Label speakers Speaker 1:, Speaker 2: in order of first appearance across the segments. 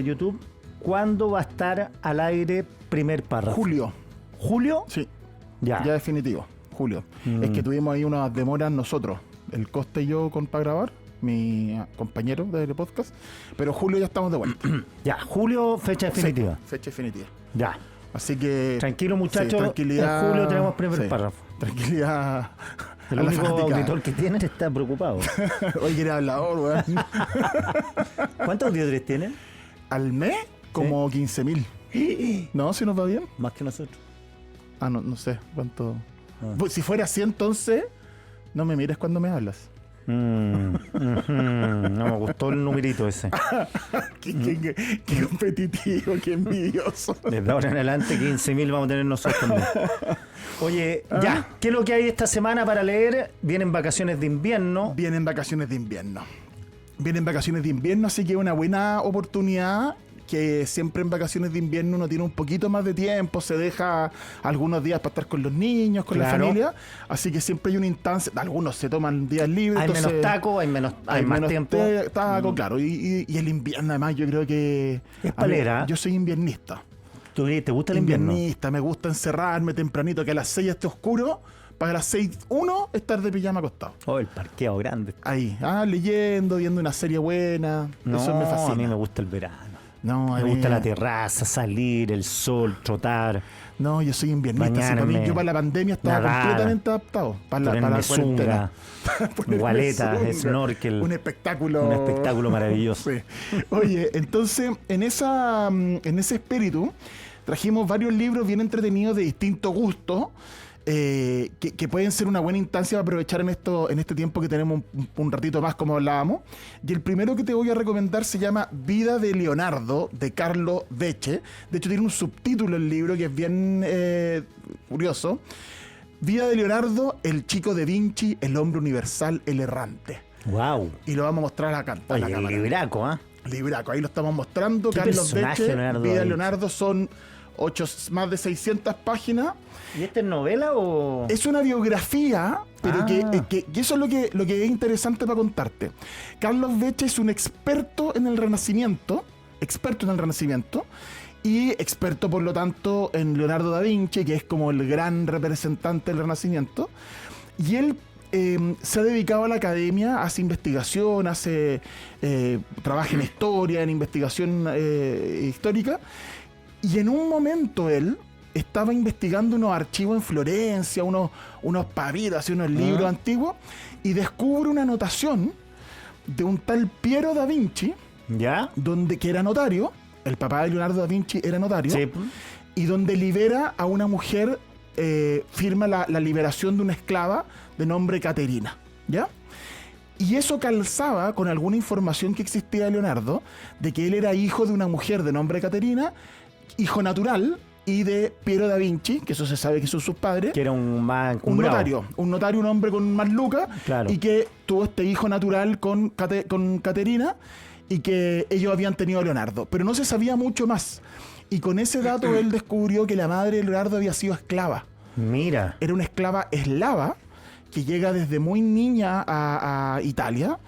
Speaker 1: YouTube, ¿cuándo va a estar al aire primer párrafo?
Speaker 2: Julio.
Speaker 1: ¿Julio?
Speaker 2: Sí.
Speaker 1: Ya.
Speaker 2: Ya definitivo. Julio. Es que tuvimos ahí unas demoras nosotros. El Costa y yo para grabar. Mi compañero de podcast. Pero julio ya estamos de vuelta.
Speaker 1: Ya, julio, fecha definitiva.
Speaker 2: Sí, fecha definitiva.
Speaker 1: Ya.
Speaker 2: Así que...
Speaker 1: Tranquilo, muchachos.
Speaker 2: Sí, tranquilidad.
Speaker 1: En julio tenemos primer párrafo.
Speaker 2: Tranquilidad.
Speaker 1: El único auditor que tienen está preocupado.
Speaker 2: Hoy quiere hablador, weón.
Speaker 1: ¿Cuántos auditores tienen?
Speaker 2: Al mes, como 15.000. ¿No? Si nos va bien.
Speaker 1: Más que nosotros.
Speaker 2: No sé cuánto. Pues, si fuera así, entonces, no me mires cuando me hablas.
Speaker 1: No me gustó el numerito ese.
Speaker 2: Qué competitivo, qué envidioso.
Speaker 1: Desde ahora en adelante 15.000 vamos a tener nosotros también. Oye, ya, ¿qué es lo que hay esta semana para leer? Vienen vacaciones de invierno.
Speaker 2: Vienen vacaciones de invierno. Así que es una buena oportunidad, que siempre en vacaciones de invierno uno tiene un poquito más de tiempo, se deja algunos días para estar con los niños, con la familia, así que siempre hay una instancia, algunos se toman días libres.
Speaker 1: Hay menos tacos, hay más tiempo.
Speaker 2: Taco, claro, y el invierno además yo creo que...
Speaker 1: Es palera.
Speaker 2: Yo soy inviernista.
Speaker 1: ¿Te gusta el invierno?
Speaker 2: Inviernista, me gusta encerrarme tempranito, que a las 6 esté oscuro, para las 6:01 estar de pijama acostado.
Speaker 1: Oh, el parqueo grande.
Speaker 2: Ahí, leyendo, viendo una serie buena, eso me fascina.
Speaker 1: A mí me gusta el verano.
Speaker 2: No,
Speaker 1: me gusta la terraza, salir, el sol, trotar.
Speaker 2: No, yo soy inviernista. Yo para la pandemia estaba completamente adaptado. Para la
Speaker 1: zunga, gualeta, snorkel.
Speaker 2: Un espectáculo
Speaker 1: maravilloso.
Speaker 2: Sí. Oye, entonces, en ese espíritu, trajimos varios libros bien entretenidos de distinto gusto. Que pueden ser una buena instancia para aprovechar en este tiempo que tenemos un ratito más, como hablábamos. Y el primero que te voy a recomendar se llama Vida de Leonardo, de Carlo Becce. De hecho, tiene un subtítulo el libro que es bien curioso. Vida de Leonardo, el chico de Vinci, el hombre universal, el errante.
Speaker 1: Wow.
Speaker 2: Y lo vamos a mostrar acá.
Speaker 1: Oye, el libraco,
Speaker 2: Libraco, ahí lo estamos mostrando.
Speaker 1: ¿Qué
Speaker 2: Carlos Becce,
Speaker 1: Leonardo
Speaker 2: Vida de Leonardo, son más de 600 páginas.
Speaker 1: ¿Y esta es novela o...?
Speaker 2: Es una biografía, pero que eso es lo que es interesante para contarte. Carlos Becce es un experto en el Renacimiento, y experto, por lo tanto, en Leonardo da Vinci, que es como el gran representante del Renacimiento. Y él se ha dedicado a la academia, hace investigación, trabaja en historia, en investigación histórica. Y en un momento él estaba investigando unos archivos en Florencia, unos papiros, unos libros antiguos, y descubre una anotación de un tal Piero da Vinci,
Speaker 1: ¿ya?
Speaker 2: Que era notario, el papá de Leonardo da Vinci era notario,
Speaker 1: sí.
Speaker 2: Y donde libera a una mujer, firma la liberación de una esclava de nombre Caterina, ¿ya? Y eso calzaba con alguna información que existía de Leonardo, de que él era hijo de una mujer de nombre Caterina, hijo natural, y de Piero da Vinci, que eso se sabe que son sus padres.
Speaker 1: Que era un
Speaker 2: notario, un hombre con más lucas,
Speaker 1: claro.
Speaker 2: Y que tuvo este hijo natural con Caterina, y que ellos habían tenido a Leonardo. Pero no se sabía mucho más. Y con ese dato él descubrió que la madre de Leonardo había sido esclava.
Speaker 1: Mira.
Speaker 2: Era una esclava eslava que llega desde muy niña a Italia.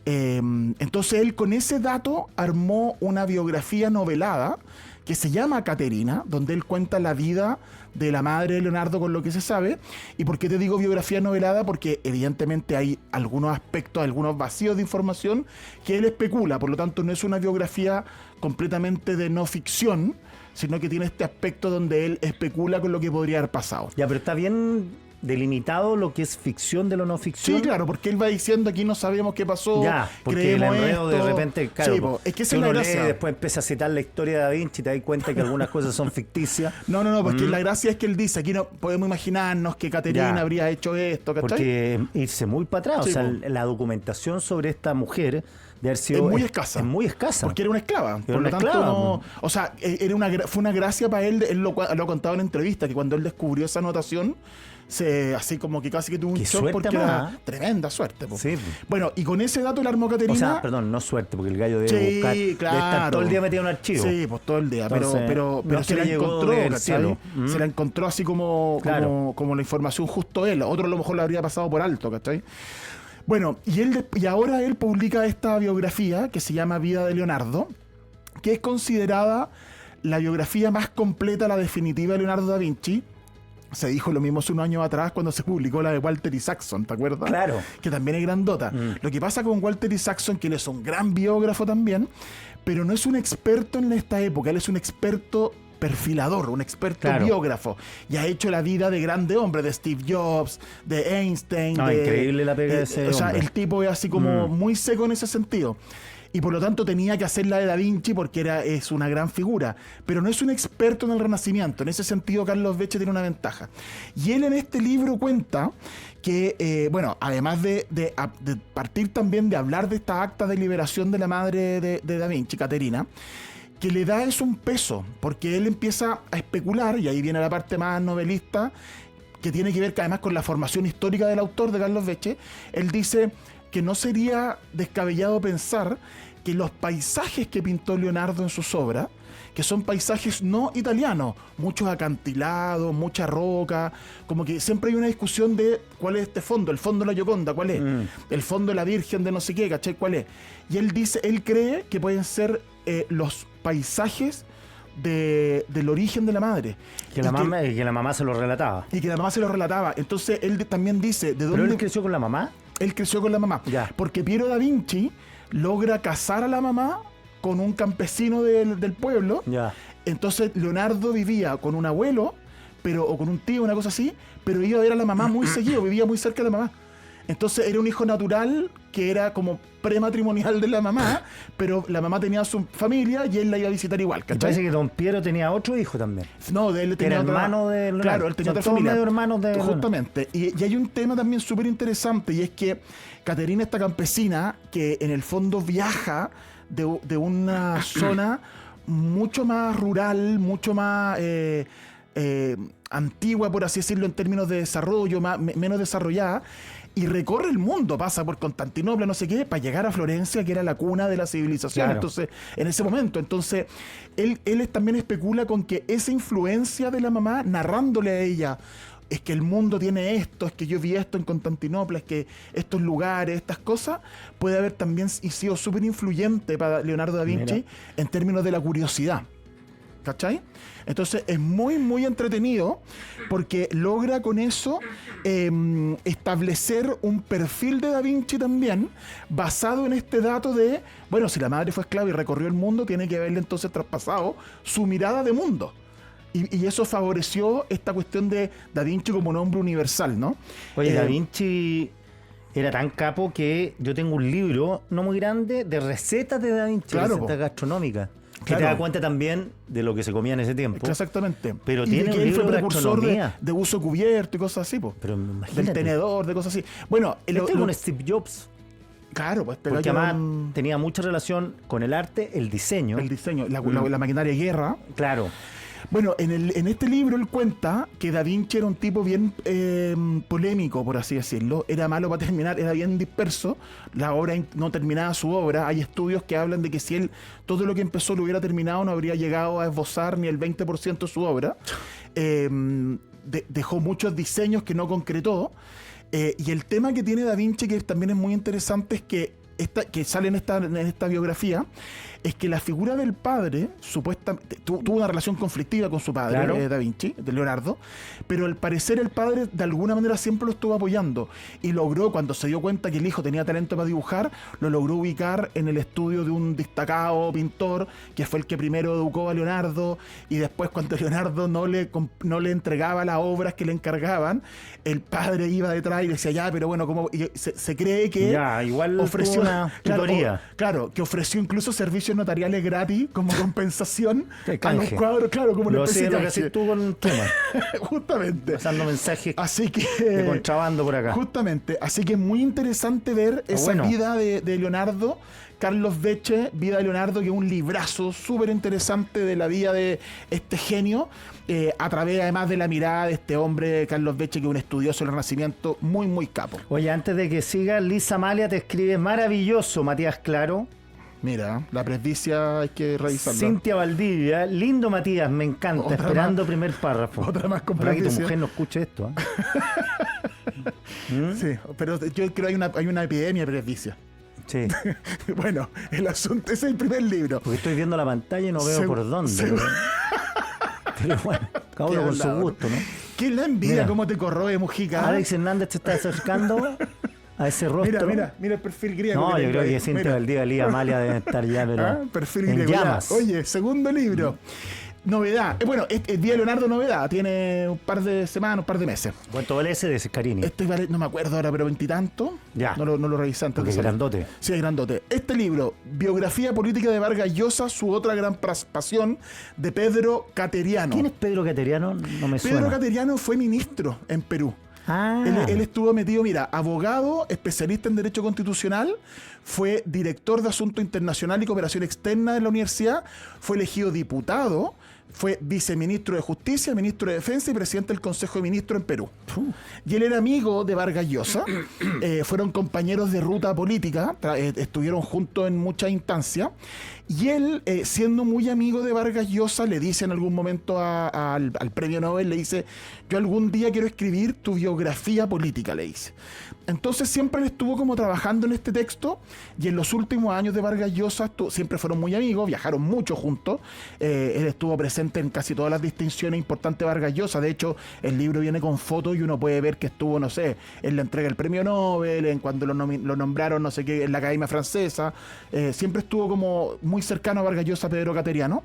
Speaker 2: Entonces él con ese dato armó una biografía novelada que se llama Caterina, donde él cuenta la vida de la madre de Leonardo con lo que se sabe. ¿Y por qué te digo biografía novelada? Porque evidentemente hay algunos aspectos, algunos vacíos de información que él especula, por lo tanto no es una biografía completamente de no ficción, sino que tiene este aspecto donde él especula con lo que podría haber pasado.
Speaker 1: Ya, pero está bien delimitado lo que es ficción de lo no ficción.
Speaker 2: Sí, claro, porque él va diciendo aquí no sabemos qué pasó.
Speaker 1: Ya, porque el enredo de repente, claro,
Speaker 2: sí, es que
Speaker 1: si uno lee y después empieza a citar la historia de Da Vinci y te das cuenta que algunas cosas son ficticias.
Speaker 2: No, porque la gracia es que él dice, aquí no podemos imaginarnos que Caterina habría hecho esto, ¿cachai?
Speaker 1: Porque irse muy para atrás,
Speaker 2: sí,
Speaker 1: o sea, la documentación sobre esta mujer de haber sido...
Speaker 2: Es muy escasa. Porque era una esclava.
Speaker 1: Por lo tanto,
Speaker 2: o sea, fue una gracia para él lo ha contado en entrevista, que cuando él descubrió esa anotación, así como que casi que tuvo un shock porque era tremenda suerte.
Speaker 1: Sí.
Speaker 2: Bueno, y con ese dato el armó Caterina...
Speaker 1: O sea, perdón, no suerte, porque el gallo debe buscar...
Speaker 2: Claro.
Speaker 1: Debe estar todo el día metido en un archivo.
Speaker 2: Sí, pues todo el día.
Speaker 1: Entonces,
Speaker 2: pero se la encontró, ¿cachai? Se la encontró así como la información justo él. Otro a lo mejor lo habría pasado por alto, ¿cachai? Bueno, y ahora él publica esta biografía que se llama Vida de Leonardo, que es considerada la biografía más completa, la definitiva de Leonardo da Vinci. Se dijo lo mismo hace unos años atrás cuando se publicó la de Walter Isaacson, ¿te acuerdas?
Speaker 1: Claro.
Speaker 2: Que también es grandota. Lo que pasa con Walter Isaacson, que él es un gran biógrafo también, pero no es un experto en esta época, él es un experto perfilador, un experto biógrafo, y ha hecho la vida de grandes hombres, de Steve Jobs, de Einstein.
Speaker 1: Increíble la pega de ese
Speaker 2: O sea,
Speaker 1: hombre.
Speaker 2: el tipo es así como muy seco en ese sentido. Y por lo tanto tenía que hacer la de Da Vinci porque es una gran figura. Pero no es un experto en el Renacimiento. En ese sentido, Carlos Becce tiene una ventaja. Y él en este libro cuenta que, además de partir también de hablar de esta acta de liberación de la madre de Da Vinci, Caterina, que le da es un peso, porque él empieza a especular, y ahí viene la parte más novelista, que tiene que ver además con la formación histórica del autor, de Carlos Becce. Él dice que no sería descabellado pensar que los paisajes que pintó Leonardo en sus obras, que son paisajes no italianos, muchos acantilados, mucha roca, como que siempre hay una discusión de cuál es este fondo, el fondo de la Gioconda, cuál es, el fondo de la Virgen de no sé qué, ¿cachai? ¿Cuál es? Y él dice, él cree que pueden ser los paisajes del origen de la madre.
Speaker 1: Que la mamá se lo relataba.
Speaker 2: Y que la mamá se lo relataba. Entonces él también dice, ¿de dónde?
Speaker 1: ¿Pero él creció con la mamá?
Speaker 2: Él creció con la mamá.
Speaker 1: Ya.
Speaker 2: Porque Piero da Vinci logra casar a la mamá con un campesino del pueblo.
Speaker 1: Ya.
Speaker 2: Entonces Leonardo vivía con un abuelo, o con un tío, una cosa así, pero iba a ver a la mamá muy seguido, vivía muy cerca de la mamá. Entonces era un hijo natural que era como prematrimonial de la mamá, pero la mamá tenía su familia y él la iba a visitar igual,
Speaker 1: Me
Speaker 2: ¿cachai?
Speaker 1: parece que don Piero tenía otro hijo también.
Speaker 2: No, de él tenía
Speaker 1: era hermano de Leonardo.
Speaker 2: Claro, él tenía
Speaker 1: Son
Speaker 2: otra
Speaker 1: todos
Speaker 2: familia.
Speaker 1: medio hermanos de Leonardo.
Speaker 2: Justamente. Y hay un tema también súper interesante, y es que Caterina, esta campesina, que en el fondo viaja de una zona mucho más rural, mucho más antigua, por así decirlo, en términos de desarrollo, menos desarrollada, y recorre el mundo, pasa por Constantinopla, no sé qué, para llegar a Florencia, que era la cuna de la civilización.
Speaker 1: Claro.
Speaker 2: Entonces, en ese momento, él también especula con que esa influencia de la mamá, narrándole a ella, es que el mundo tiene esto, es que yo vi esto en Constantinopla, es que estos lugares, estas cosas, puede haber también sido súper influyente para Leonardo da Vinci.
Speaker 1: Mira.
Speaker 2: En términos de la curiosidad. ¿Cachai? Entonces es muy, muy entretenido porque logra con eso establecer un perfil de Da Vinci también basado en este dato de, bueno, si la madre fue esclava y recorrió el mundo, tiene que haberle entonces traspasado su mirada de mundo. Y eso favoreció esta cuestión de Da Vinci como nombre universal, ¿no?
Speaker 1: Oye, Da Vinci era tan capo que yo tengo un libro, no muy grande, de recetas de Da Vinci,
Speaker 2: Claro,
Speaker 1: recetas gastronómicas. Que
Speaker 2: Claro.
Speaker 1: te da cuenta también de lo que se comía en ese tiempo.
Speaker 2: Exactamente.
Speaker 1: Pero
Speaker 2: y
Speaker 1: tiene
Speaker 2: de que
Speaker 1: un
Speaker 2: él
Speaker 1: libro
Speaker 2: fue
Speaker 1: de
Speaker 2: precursor
Speaker 1: gastronomía.
Speaker 2: de uso cubierto y cosas así, po.
Speaker 1: Pero imagínate.
Speaker 2: Del tenedor, de cosas así. Bueno,
Speaker 1: Este es un Steve Jobs.
Speaker 2: claro, pues
Speaker 1: Porque
Speaker 2: pero
Speaker 1: además tenía mucha relación con el arte, el diseño.
Speaker 2: el diseño, la maquinaria de guerra.
Speaker 1: Claro.
Speaker 2: Bueno, en este libro él cuenta que Da Vinci era un tipo bien polémico, por así decirlo. Era malo para terminar, era bien disperso. La obra no terminaba su obra. Hay estudios que hablan de que si él todo lo que empezó lo hubiera terminado, no habría llegado a esbozar ni el 20% de su obra. Dejó muchos diseños que no concretó. Y el tema que tiene Da Vinci, que también es muy interesante, es que sale en esta biografía, es que la figura del padre supuestamente tuvo una relación conflictiva con su padre,
Speaker 1: Claro.
Speaker 2: Da Vinci, de Leonardo, pero al parecer el padre de alguna manera siempre lo estuvo apoyando y logró, cuando se dio cuenta que el hijo tenía talento para dibujar, lo logró ubicar en el estudio de un destacado pintor que fue el que primero educó a Leonardo, y después cuando Leonardo no le entregaba las obras que le encargaban, el padre iba detrás y decía, ya, pero bueno, ¿cómo? Y se cree que
Speaker 1: Ya, igual
Speaker 2: ofreció
Speaker 1: tuvo una tutoría.
Speaker 2: Claro, que ofreció incluso servicios notariales gratis como compensación
Speaker 1: De
Speaker 2: a los
Speaker 1: canje.
Speaker 2: cuadros, claro, como una
Speaker 1: Lo
Speaker 2: especie
Speaker 1: sé,
Speaker 2: de
Speaker 1: lo que
Speaker 2: canje.
Speaker 1: haces tú con Truman,
Speaker 2: Justamente.
Speaker 1: pasando mensajes
Speaker 2: Así que
Speaker 1: de contrabando por acá.
Speaker 2: justamente, así que es muy interesante ver esa
Speaker 1: bueno.
Speaker 2: vida de Leonardo. Carlos Becce, Vida de Leonardo, que es un librazo súper interesante de la vida de este genio, a través además de la mirada de este hombre, Carlos Becce, que es un estudioso del Renacimiento muy, muy capo.
Speaker 1: Oye, antes de que siga, Lisa Amalia te escribe maravilloso, Matías Claro.
Speaker 2: Mira, la presbicia hay que revisarla.
Speaker 1: Cintia Valdivia, lindo Matías, me encanta,
Speaker 2: Otra
Speaker 1: esperando primer párrafo.
Speaker 2: otra más con
Speaker 1: Ojalá que tu
Speaker 2: presbicia.
Speaker 1: mujer no escuche esto. ¿Eh?
Speaker 2: Sí, pero yo creo que hay una epidemia de presbicia.
Speaker 1: Sí.
Speaker 2: Bueno, el asunto, ese es el primer libro.
Speaker 1: Porque estoy viendo la pantalla y no veo por dónde. Pero bueno, cada uno con su gusto, ¿no?
Speaker 2: ¿Qué es la envidia?
Speaker 1: Mira.
Speaker 2: ¿Cómo te corroe, Mujica?
Speaker 1: Alex Hernández te está acercando a ese rostro.
Speaker 2: Mira el perfil griego.
Speaker 1: No,
Speaker 2: que
Speaker 1: yo
Speaker 2: tengo
Speaker 1: creo
Speaker 2: ahí.
Speaker 1: que Cintia
Speaker 2: Mira.
Speaker 1: Valdivia y Amalia deben estar ya, pero
Speaker 2: Perfil
Speaker 1: en
Speaker 2: griego. Ya.
Speaker 1: llamas.
Speaker 2: Oye, segundo libro. Novedad. Bueno, el Día de Leonardo novedad. Tiene un par de semanas, un par de meses.
Speaker 1: ¿Cuánto vale ese de Scarini?
Speaker 2: No me acuerdo ahora, pero veintitanto.
Speaker 1: Ya.
Speaker 2: No lo revisé antes.
Speaker 1: Porque es grandote.
Speaker 2: Sí, es grandote. Este libro, Biografía Política de Vargas Llosa, su otra gran pasión, de Pedro Cateriano.
Speaker 1: ¿Quién es Pedro Cateriano? No me suena.
Speaker 2: Pedro Cateriano fue ministro en Perú.
Speaker 1: Ah.
Speaker 2: Él estuvo metido, mira, abogado, especialista en Derecho Constitucional, fue director de Asuntos Internacional y Cooperación Externa de la universidad, fue elegido diputado, fue viceministro de Justicia, ministro de Defensa y presidente del Consejo de Ministros en Perú. Y él era amigo de Vargas Llosa, fueron compañeros de ruta política, estuvieron juntos en muchas instancias, y él, siendo muy amigo de Vargas Llosa, le dice en algún momento al premio Nobel, le dice, yo algún día quiero escribir tu biografía política, le dice. Entonces siempre él estuvo como trabajando en este texto, y en los últimos años de Vargas Llosa siempre fueron muy amigos, viajaron mucho juntos, él estuvo presente en casi todas las distinciones importantes de Vargas Llosa. De hecho, el libro viene con fotos y uno puede ver que estuvo, no sé, en la entrega del premio Nobel, en cuando lo nombraron, no sé qué, en la Academia Francesa. Siempre estuvo como muy cercano a Vargas Llosa, Pedro Cateriano.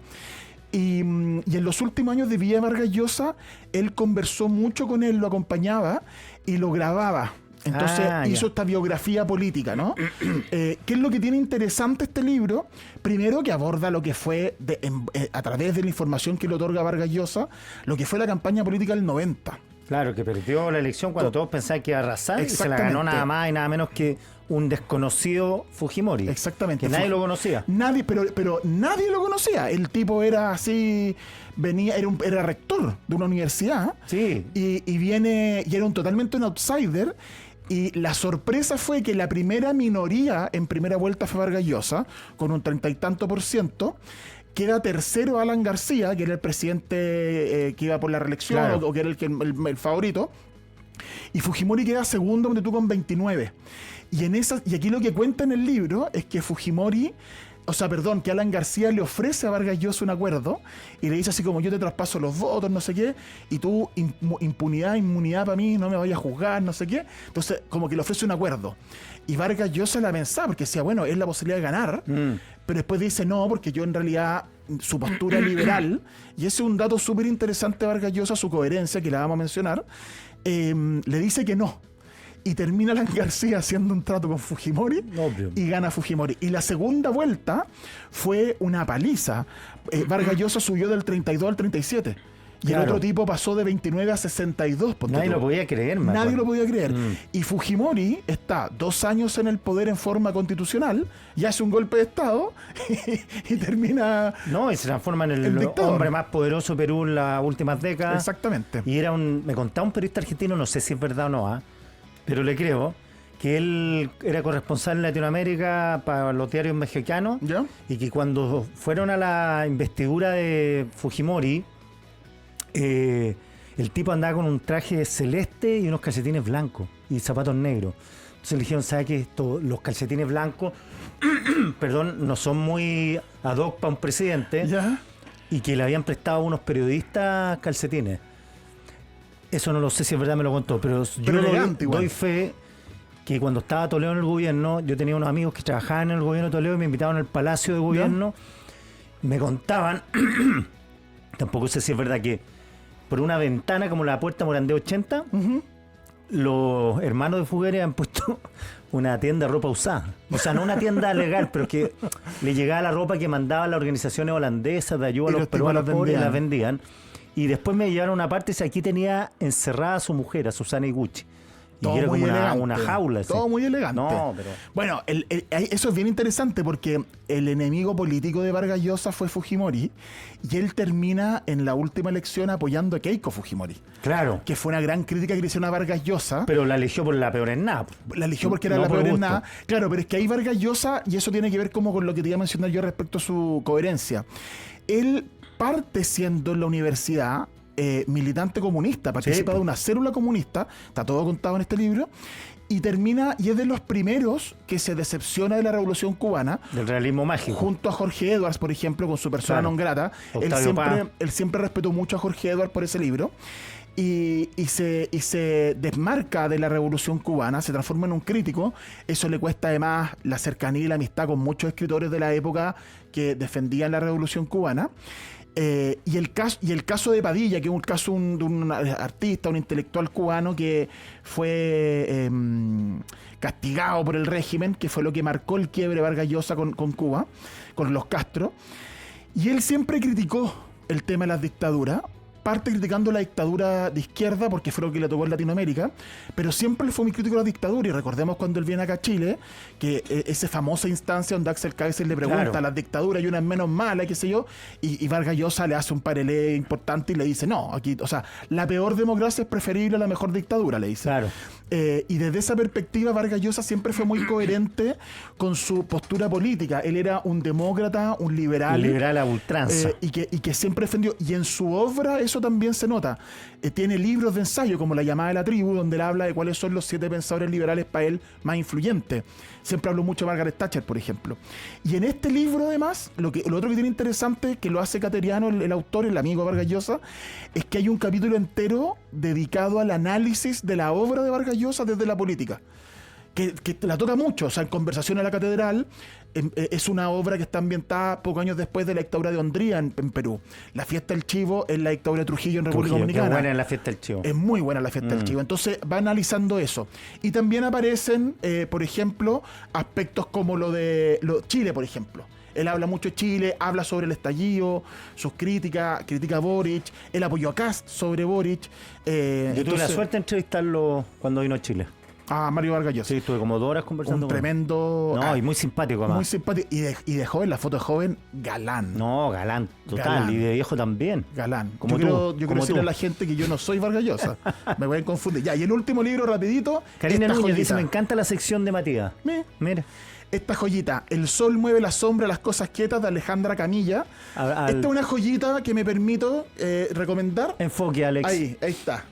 Speaker 2: Y en los últimos años de vida de Vargas Llosa, él conversó mucho con él, lo acompañaba y lo grababa. Entonces hizo esta biografía política, ¿no? ¿Qué es lo que tiene interesante este libro? Primero, que aborda lo que fue, a través de la información que le otorga Vargas Llosa, lo que fue la campaña política del 90.
Speaker 1: Claro, que perdió la elección cuando todos pensaban que iba a arrasar y se la ganó nada más y nada menos que un desconocido Fujimori.
Speaker 2: Exactamente.
Speaker 1: Que nadie lo conocía.
Speaker 2: Nadie, pero nadie lo conocía. El tipo era así, era rector de una universidad.
Speaker 1: Sí.
Speaker 2: Y era totalmente un outsider. Y la sorpresa fue que la primera minoría en primera vuelta fue Vargas Llosa, con un 30 y tanto %. Queda tercero Alan García, que era el presidente que iba por la reelección, claro, o que era el favorito. Y Fujimori queda segundo, donde tú con 29. Y aquí lo que cuenta en el libro es que que Alan García le ofrece a Vargas Llosa un acuerdo y le dice así como, yo te traspaso los votos, no sé qué, y tú, inmunidad para mí, no me vayas a juzgar, no sé qué. Entonces, como que le ofrece un acuerdo. Y Vargas Llosa la pensaba, porque decía, bueno, es la posibilidad de ganar, pero después dice, no, porque yo en realidad, su postura liberal, y ese es un dato súper interesante de Vargas Llosa, su coherencia, que la vamos a mencionar, le dice que no. Y termina Alan García haciendo un trato con Fujimori. Obvio. Y gana Fujimori. Y la segunda vuelta fue una paliza. Vargas Llosa subió del 32 al 37. Y claro, el otro tipo pasó de 29 a 62.
Speaker 1: Nadie lo podía creer, man.
Speaker 2: Nadie lo podía creer. Y Fujimori está 2 años en el poder en forma constitucional y hace un golpe de Estado y termina...
Speaker 1: No, y se transforma en el hombre más poderoso de Perú en las últimas décadas.
Speaker 2: Exactamente.
Speaker 1: Y me contaba un periodista argentino, no sé si es verdad o no, pero le creo, que él era corresponsal en Latinoamérica para los diarios mexicanos. ¿Ya? Y que cuando fueron a la investidura de Fujimori, el tipo andaba con un traje celeste y unos calcetines blancos y zapatos negros. Entonces le dijeron, ¿sabe qué? Los calcetines blancos perdón, no son muy ad hoc para un presidente. ¿Ya? Y que le habían prestado a unos periodistas calcetines. Eso no lo sé si es verdad, me lo contó, pero yo doy fe que cuando estaba Toledo en el gobierno, yo tenía unos amigos que trabajaban en el gobierno de Toledo y me invitaban al Palacio de Gobierno. ¿Ya? Me contaban, tampoco sé si es verdad, que por una ventana como la Puerta Morandé 80, los hermanos de Figueres han puesto una tienda de ropa usada. O sea, no una tienda legal, pero que le llegaba la ropa que mandaban las organizaciones holandesas de ayuda a los peruanos pobres y las vendían. Y después me llevaron a una parte y aquí tenía encerrada a su mujer, a Susana Iguchi. Y
Speaker 2: todo
Speaker 1: era
Speaker 2: muy
Speaker 1: como
Speaker 2: elegante,
Speaker 1: una jaula.
Speaker 2: Todo muy elegante.
Speaker 1: No, pero...
Speaker 2: Bueno, eso es bien interesante porque el enemigo político de Vargas Llosa fue Fujimori y él termina en la última elección apoyando a Keiko Fujimori.
Speaker 1: Claro.
Speaker 2: Que fue una gran crítica que le hicieron a Vargas Llosa.
Speaker 1: Pero la eligió por la peor en nada.
Speaker 2: La eligió porque era la peor en nada. Claro, pero es que ahí Vargas Llosa, y eso tiene que ver como con lo que te iba a mencionar yo respecto a su coherencia. Él parte siendo en la universidad militante comunista, participa de una célula comunista, está todo contado en este libro, y termina, y es de los primeros que se decepciona de la Revolución Cubana.
Speaker 1: Del realismo mágico.
Speaker 2: Junto a Jorge Edwards, por ejemplo, con su persona non grata. Él siempre respetó mucho a Jorge Edwards por ese libro. Y se desmarca de la Revolución Cubana, se transforma en un crítico. Eso le cuesta además la cercanía y la amistad con muchos escritores de la época que defendían la Revolución Cubana. Y el caso de Padilla, que es un caso de un artista, un intelectual cubano que fue castigado por el régimen, que fue lo que marcó el quiebre de Vargas Llosa con Cuba, con los Castro. Y él siempre criticó el tema de las dictaduras, parte criticando la dictadura de izquierda porque fue lo que le tocó en Latinoamérica, pero siempre fue muy crítico de la dictadura. Y recordemos cuando él viene acá a Chile, que esa famosa instancia donde Axel Kaiser le pregunta a las dictaduras y una es menos mala, qué sé yo, y Vargas Llosa le hace un parelé importante y le dice, no, aquí, o sea, la peor democracia es preferible a la mejor dictadura, le dice.
Speaker 1: Claro.
Speaker 2: Y desde esa perspectiva Vargas Llosa siempre fue muy coherente con su postura política. Él era un demócrata, un liberal.
Speaker 1: Liberal a ultranza.
Speaker 2: Y que siempre defendió. Y en su obra eso también se nota. Tiene libros de ensayo como La llamada de la tribu, donde él habla de cuáles son los 7 pensadores liberales para él más influyentes. Siempre habló mucho de Margaret Thatcher, por ejemplo. Y en este libro, además, lo otro que tiene interesante, que lo hace Cateriano, el autor, el amigo de Vargas Llosa, es que hay un capítulo entero dedicado al análisis de la obra de Vargas Llosa desde la política. Que la toca mucho, o sea, en Conversación a la Catedral es una obra que está ambientada pocos años después de la dictadura de Hondría en Perú. La fiesta del chivo es la dictadura de Trujillo en República Dominicana.
Speaker 1: Qué buena es la fiesta del chivo.
Speaker 2: Es muy buena la fiesta del chivo. Entonces va analizando eso. Y también aparecen, por ejemplo, aspectos como lo de Chile, por ejemplo. Él habla mucho de Chile, habla sobre el estallido, sus críticas, critica a Boric, él apoyó a Kast sobre Boric.
Speaker 1: Yo tuve la suerte de entrevistarlo cuando vino a Chile.
Speaker 2: A Mario Vargas Llosa.
Speaker 1: Sí, estuve como 2 horas conversando
Speaker 2: con él. Tremendo...
Speaker 1: No, y muy simpático además.
Speaker 2: Muy simpático. Y de joven, la foto de joven, galán.
Speaker 1: No, galán, total.
Speaker 2: Galán.
Speaker 1: Y de viejo también.
Speaker 2: Galán.
Speaker 1: Como
Speaker 2: yo quiero decirle a la gente que yo no soy Vargas Llosa. Me voy a confundir. Ya, y el último libro, rapidito.
Speaker 1: Karina Núñez dice, me encanta la sección de Matías. Mira.
Speaker 2: Esta joyita, El sol mueve la sombra, las cosas quietas, de Alejandra Camilla. Esta es una joyita que me permito recomendar.
Speaker 1: Enfoque, Alex.
Speaker 2: Ahí está.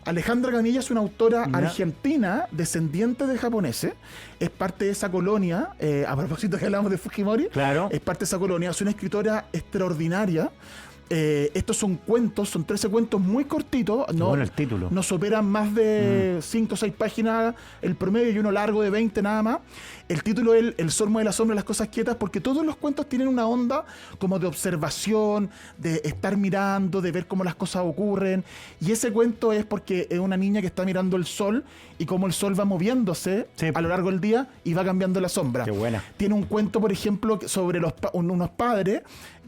Speaker 2: Alejandra Camilla es una autora argentina, descendiente de japoneses. Es parte de esa colonia, a propósito que hablamos de Fujimori.
Speaker 1: Claro.
Speaker 2: Es parte de esa colonia. Es una escritora extraordinaria. Estos son cuentos, son 13 cuentos muy cortitos.
Speaker 1: Bueno, el título.
Speaker 2: No superan más de 5 o 6 páginas el promedio, y uno largo de 20 nada más. El título es El sol mueve la sombra, las cosas quietas, porque todos los cuentos tienen una onda como de observación, de estar mirando, de ver cómo las cosas ocurren. Y ese cuento es porque es una niña que está mirando el sol y cómo el sol va moviéndose a lo largo del día y va cambiando la sombra.
Speaker 1: Qué buena.
Speaker 2: Tiene un cuento, por ejemplo, sobre unos padres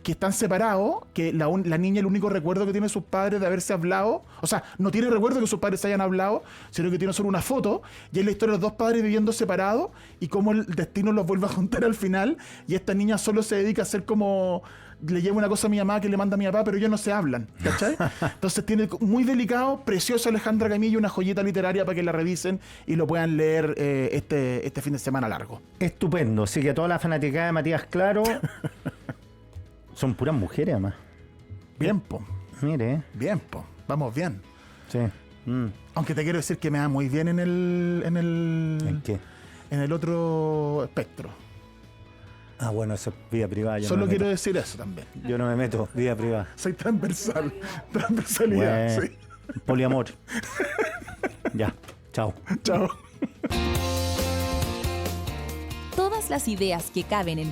Speaker 2: que están separados, que la niña, el único recuerdo que tiene sus padres de haberse hablado, o sea, no tiene recuerdo que sus padres se hayan hablado, sino que tiene solo una foto, y es la historia de los dos padres viviendo separados y cómo el destino los vuelve a juntar al final, y esta niña solo se dedica a hacer como... le lleva una cosa a mi mamá que le manda a mi papá, pero ellos no se hablan, ¿cachai? Entonces tiene muy delicado, preciosa Alejandra Camilla, una joyita literaria para que la revisen y lo puedan leer este fin de semana largo.
Speaker 1: Estupendo, así que toda la fanaticada de Matías Claro son puras mujeres además.
Speaker 2: Bien, po.
Speaker 1: Mire.
Speaker 2: Bien, po. Vamos bien.
Speaker 1: Sí.
Speaker 2: Aunque te quiero decir que me va muy bien en
Speaker 1: ¿En qué?
Speaker 2: En el otro espectro.
Speaker 1: Ah, bueno, eso es vida privada.
Speaker 2: Solo quiero decir eso también.
Speaker 1: Yo no me meto, vida privada.
Speaker 2: Soy transversal. Transversalidad,
Speaker 1: bueno, sí. Poliamor. Ya, chao.
Speaker 2: Chao.
Speaker 3: Todas las ideas que caben en